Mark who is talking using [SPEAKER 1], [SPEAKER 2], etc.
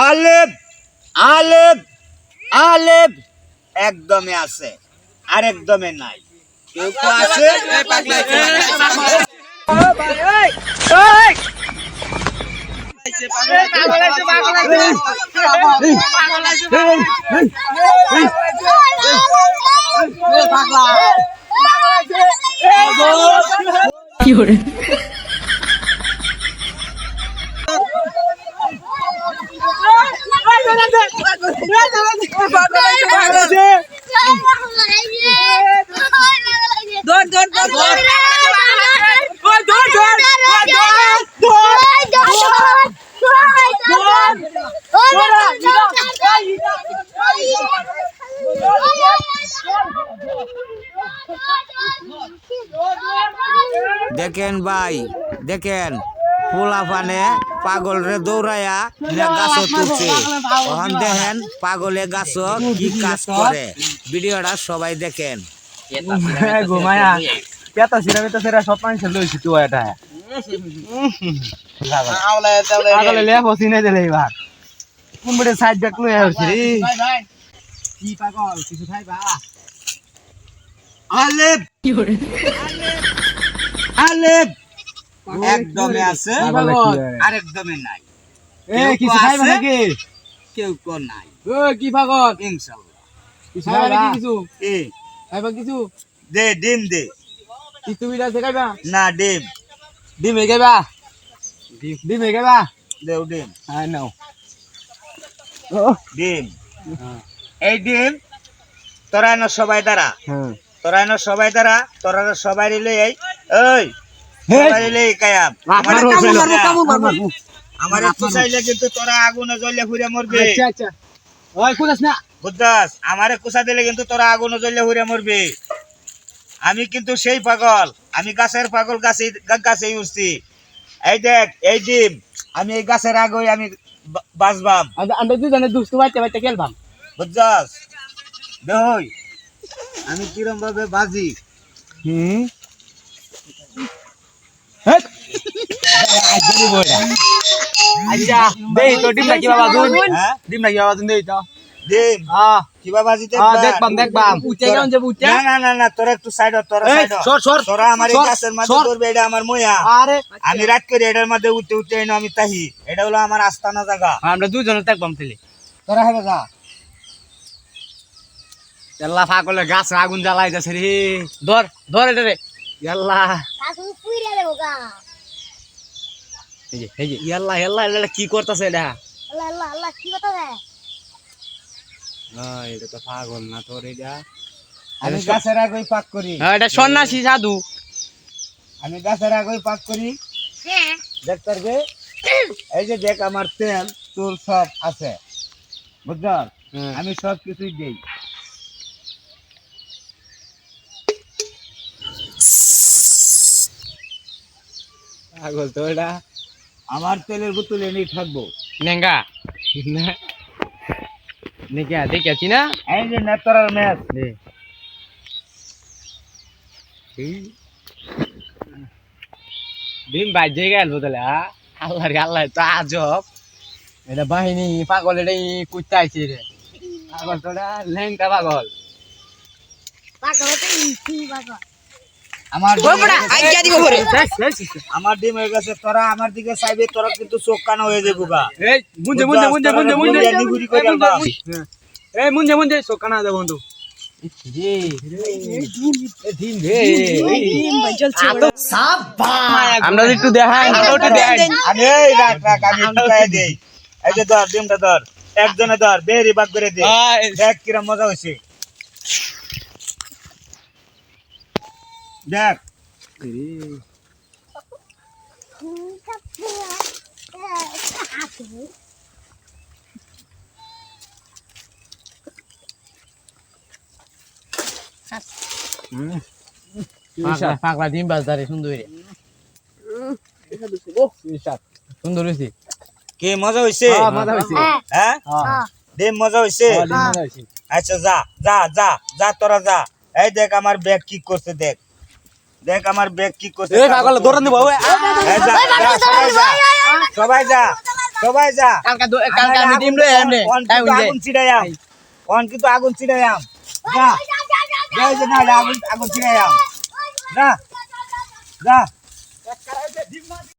[SPEAKER 1] আলেপ আলেপ আলেপ একদমে আছে আর একদমে নাই। কেউ তো আছে
[SPEAKER 2] কি করে
[SPEAKER 1] দেখেন ভাই, দেখেন পোলা পানে পাগল রে দৌড়াইয়া গাছ তুলছে। তখন দেখেন পাগলে গাছ কি কাজ করে। ভিডিওটা সবাই দেখেন।
[SPEAKER 3] ঘুমায়া কেতা সিরা বেতা সিরা সব মানুষ লইছি তুই এটা পাগলে লে ফসি নাই দিলে এবার কোন বড়ে সাইড ব্যাক লই আসছি রে কি পাগল কিছু খাইবা
[SPEAKER 1] আলেপ
[SPEAKER 2] কি করে
[SPEAKER 1] আলেপ একদমে আছে আর একদমে নাই।
[SPEAKER 3] এ কিছু খাইবা নাকি
[SPEAKER 1] কেউ কো নাই।
[SPEAKER 3] ও কি পাগল
[SPEAKER 1] ইনশাআল্লাহ
[SPEAKER 3] কিছু খাইবা নাকি কিছু
[SPEAKER 1] এ
[SPEAKER 3] খাইবা কিছু
[SPEAKER 1] দে ডিম দে।
[SPEAKER 3] কিছু বিলা খাইবা
[SPEAKER 1] না ডিম
[SPEAKER 3] ডিম হয়ে খাইবা ডিম হয়ে খাইবা
[SPEAKER 1] দেও ডিম।
[SPEAKER 3] আই নাও
[SPEAKER 1] ডিম এই ডিম তোরা এনে সবাই দ্বারা
[SPEAKER 3] হ্যাঁ
[SPEAKER 1] তোরা এনে সবাই দ্বারা তোরা সবাই লই এই ওই সবাই লই কায়াম আমার একটু চাইলে কিন্তু তোরা আগুনে জ্বলে ঘুরে মরবে।
[SPEAKER 3] আচ্ছা আচ্ছা ওই কোদাস না
[SPEAKER 1] বুঝছস আমারে কুসা দিলে কিন্তু তোরা আগুনে জ্বলে ঘুরে মরবে। আমি কিন্তু সেই পাগল, আমি গাছের পাগল, গাছেই উঠছি। এই দেখ এই ডিম আমি এই গাছের আগে আমি বাঁচবাম।
[SPEAKER 3] আমরা দুজনে দুস্তু বাইতে বাইতে খেলবাম
[SPEAKER 1] বুঝছস দেহই আমি কিরম ভাবে বাজি।
[SPEAKER 3] হুম হেট আজনি বড়া আচ্ছা দেই তো ডিম নাকি বাবা দুন
[SPEAKER 1] হ্যাঁ
[SPEAKER 3] ডিম নাকি বাবা দুন দেই তো
[SPEAKER 1] ডিম
[SPEAKER 3] হ্যাঁ
[SPEAKER 1] কিবা বাজিতে
[SPEAKER 3] হ্যাঁ দেখবাম উঠে যাও যে উঠে
[SPEAKER 1] না না না না তোরা একটু সাইড হ, তোরা সাইড হ। তোরা আমার এই গাছের মধ্যে ধরবে, এটা আমার ময়া।
[SPEAKER 3] আরে
[SPEAKER 1] আমি রাত করে এটার মধ্যে উঠতে উঠতে এনে আমি তাহি, এটা হলো আমার আস্তানা জায়গা।
[SPEAKER 3] আমরা দুজনে দেখবাম তাহলে
[SPEAKER 1] তোরা হবে যা
[SPEAKER 3] আল্লাহ পাগলে গাছ আগুন জ্বালাইতেছে রে ধর ধর এটা রে আল্লাহ এই যে আল্লাহ আল্লাহ আল্লাহ কি করতেছে এটা এটা তো পাগল না তোর এটা
[SPEAKER 1] আমি গাছের আগেই পাক করি।
[SPEAKER 3] এটা সন্ন্যাসী সাধু
[SPEAKER 1] আমি গাছের আগেই পাক করি। দেখ পারবে এই যে দেখ আমার তেল তোর সব আছে বুঝছ, আমি সব কিছুই দেই।
[SPEAKER 3] পাগল তো এটা
[SPEAKER 1] আমার তেলের বোতল এনেই থাকবো।
[SPEAKER 3] নেঙ্গা নেঙ্গা দেখাচ্ছি না
[SPEAKER 1] এই যে নেতার ম্যাচ
[SPEAKER 3] ডিম বাজে গেল বোতলে আল্লাহ রে আল্লাহ তো আজব এটা বাহিনী পাগল এটা কুত্তা আইছে রে পাগল তো এটা লেঙ্গা পাগল
[SPEAKER 1] আমার আমার ডিম হয়ে গেছে। তোরা আমার দিকে চাইবে, তোরা কিন্তু চোখ কানা হয়ে যাবো গা।
[SPEAKER 3] এই মুঞ্জে মুঞ্জে মুঞ্জে মুঞ্জে মুঞ্জে
[SPEAKER 1] নিগুড়ি করে আলবা।
[SPEAKER 3] এই মুঞ্জে মুঞ্জে সোকানা দে বন্ধু রে ডিম রে আমরা একটু দেখাই
[SPEAKER 1] আমি এই রাখ রাখ আমি উঠাই দেই। এই যে ধর ডিমটা ধর, একজনে ধর বেরি বাগ করে দে। দেখ কিরম মজা হইছে দেখ।
[SPEAKER 3] পাগলা ডিম বাজারে সুন্দর সুন্দর হয়েছে
[SPEAKER 1] কি মজা হইছে?
[SPEAKER 3] মজা হয়েছে
[SPEAKER 1] হ্যাঁ ডিম মজা হইছে। আচ্ছা যা যা যা যা তোরা যা। এই দেখ আমার ব্যাগ কি করছে, দেখ দেখ আমার ব্যাগ কি করছে।
[SPEAKER 3] পাগল দৌড়ান দিব
[SPEAKER 1] এই যা, যা, সবাই যা সবাই যা সবাই যা
[SPEAKER 3] কালকে আমি ডিম লই এমনে
[SPEAKER 1] অন
[SPEAKER 3] তাই
[SPEAKER 1] কিন্তু
[SPEAKER 3] হইছে
[SPEAKER 1] আগুন ছিড়াইয়াম অন কিন্তু আগুন ছিড়াইয়াম যা যা যে না আগুন আগুন ছিড়াইয়াম যা যা